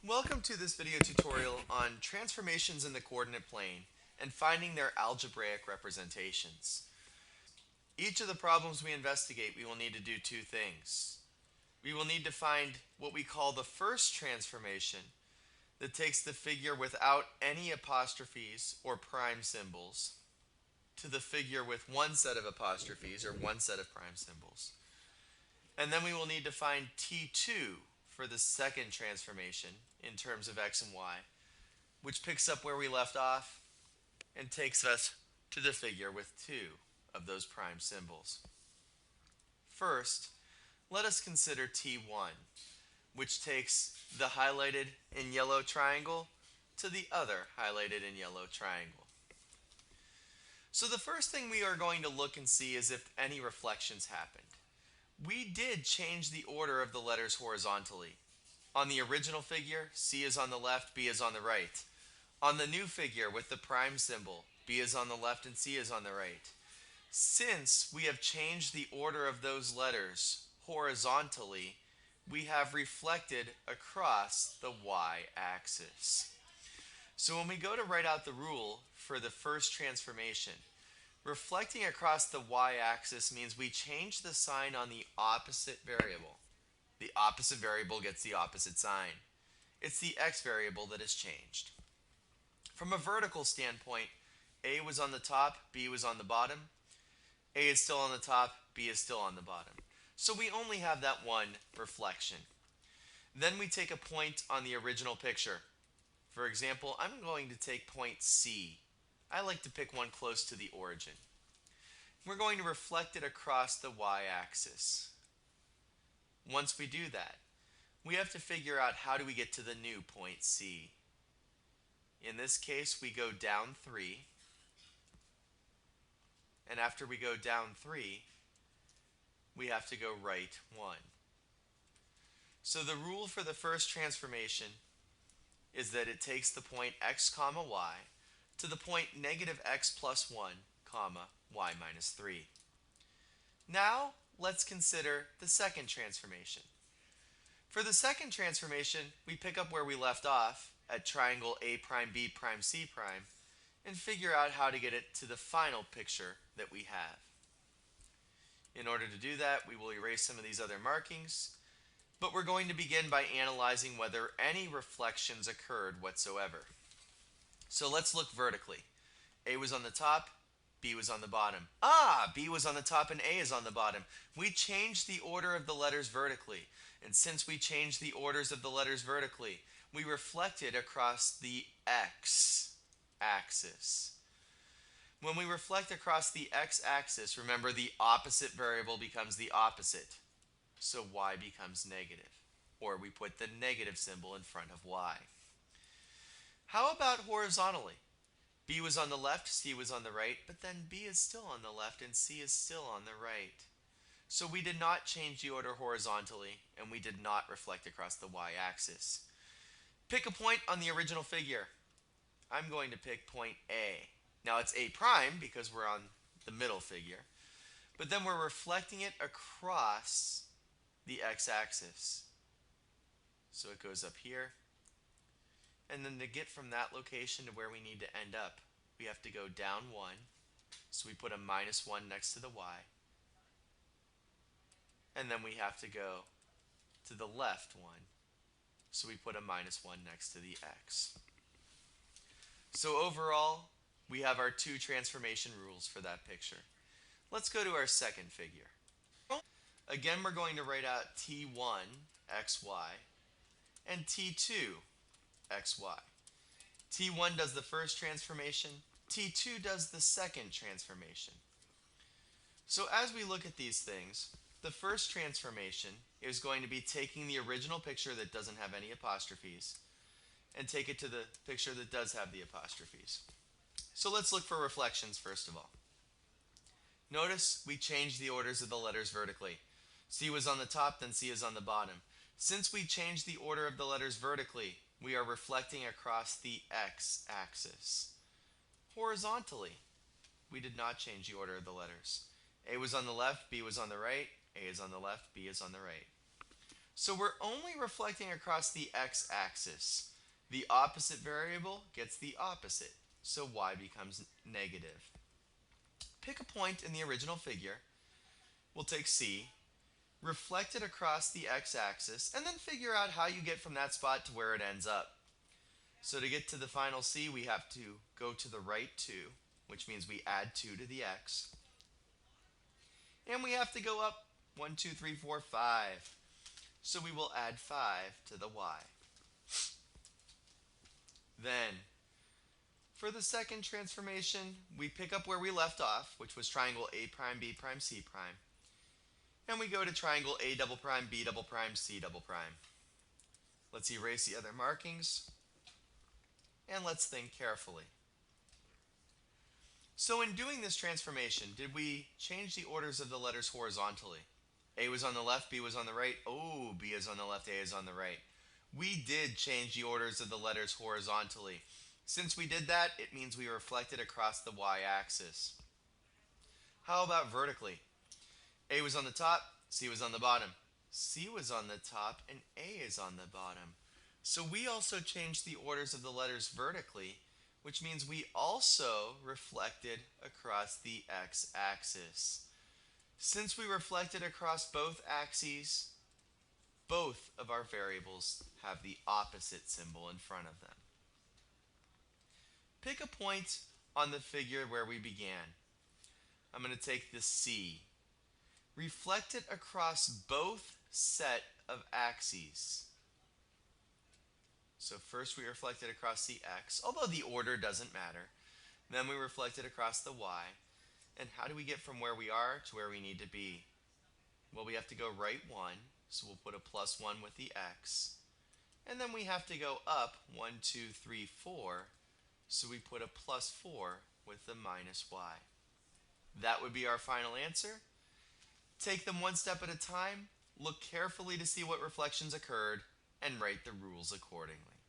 Welcome to this video tutorial on transformations in the coordinate plane and finding their algebraic representations. Each of the problems we investigate, we will need to do two things. We will need to find what we call the first transformation that takes the figure without any apostrophes or prime symbols to the figure with one set of apostrophes or one set of prime symbols. And then we will need to find T2 for the second transformation in terms of x and y, which picks up where we left off and takes us to the figure with two of those prime symbols. First, let us consider T1, which takes the highlighted in yellow triangle to the other highlighted in yellow triangle. So the first thing we are going to look and see is if any reflections happened. We did change the order of the letters horizontally. On the original figure, C is on the left, B is on the right. On the new figure with the prime symbol, B is on the left and C is on the right. Since we have changed the order of those letters horizontally, we have reflected across the y-axis. So when we go to write out the rule for the first transformation, reflecting across the y-axis means we change the sign on the opposite variable. The opposite variable gets the opposite sign. It's the x variable that is changed. From a vertical standpoint, A was on the top, B was on the bottom. A is still on the top, B is still on the bottom. So we only have that one reflection. Then we take a point on the original picture. For example, I'm going to take point C. I like to pick one close to the origin. We're going to reflect it across the y-axis. Once we do that, we have to figure out how do we get to the new point C. In this case, we go down 3, and after we go down 3, we have to go right 1. So the rule for the first transformation is that it takes the point x comma y to the point negative x plus 1 comma y minus 3. Now let's consider the second transformation. For the second transformation, we pick up where we left off at triangle A prime B prime C prime and figure out how to get it to the final picture that we have. In order to do that, we will erase some of these other markings, but we're going to begin by analyzing whether any reflections occurred whatsoever. So let's look vertically. A was on the top, B was on the bottom. B was on the top and A is on the bottom. We changed the order of the letters vertically. And since we changed the orders of the letters vertically, we reflected across the x-axis. When we reflect across the x-axis, remember the opposite variable becomes the opposite. So y becomes negative. Or we put the negative symbol in front of y. How about horizontally? B was on the left, C was on the right, but then B is still on the left and C is still on the right. So we did not change the order horizontally, and we did not reflect across the y-axis. Pick a point on the original figure. I'm going to pick point A. Now it's A prime because we're on the middle figure, but then we're reflecting it across the x-axis. So it goes up here. And then to get from that location to where we need to end up, we have to go down 1. So we put a minus 1 next to the y. And then we have to go to the left 1. So we put a minus 1 next to the x. So overall, we have our two transformation rules for that picture. Let's go to our second figure. Again, we're going to write out T1 xy and T2 xy. T1 does the first transformation, T2 does the second transformation. So as we look at these things, the first transformation is going to be taking the original picture that doesn't have any apostrophes and take it to the picture that does have the apostrophes. So let's look for reflections first of all. Notice we changed the orders of the letters vertically. C was on the top, then C is on the bottom. Since we changed the order of the letters vertically, we are reflecting across the x-axis. Horizontally, we did not change the order of the letters. A was on the left, B was on the right, A is on the left, B is on the right. So we're only reflecting across the x-axis. The opposite variable gets the opposite, so y becomes negative. Pick a point in the original figure. We'll take C, reflect it across the x-axis, and then figure out how you get from that spot to where it ends up. So to get to the final C, we have to go to the right 2, which means we add 2 to the x. And we have to go up 1, 2, 3, 4, 5. So we will add 5 to the y. Then, for the second transformation, we pick up where we left off, which was triangle A prime, B prime, C prime. And we go to triangle A double prime, B double prime, C double prime. Let's erase the other markings, and let's think carefully. So in doing this transformation, did we change the orders of the letters horizontally? A was on the left, B was on the right. Oh, B is on the left, A is on the right. We did change the orders of the letters horizontally. Since we did that, it means we reflected across the y-axis. How about vertically? A was on the top, C was on the bottom. C was on the top, and A is on the bottom. So we also changed the orders of the letters vertically, which means we also reflected across the x-axis. Since we reflected across both axes, both of our variables have the opposite symbol in front of them. Pick a point on the figure where we began. I'm going to take the C. Reflect it across both set of axes. So first we reflected across the x, although the order doesn't matter. Then we reflected across the y. And how do we get from where we are to where we need to be? Well, we have to go right 1, so we'll put a plus 1 with the x. And then we have to go up 1, 2, 3, 4, so we put a plus 4 with the minus y. That would be our final answer. Take them one step at a time, look carefully to see what reflections occurred, and write the rules accordingly.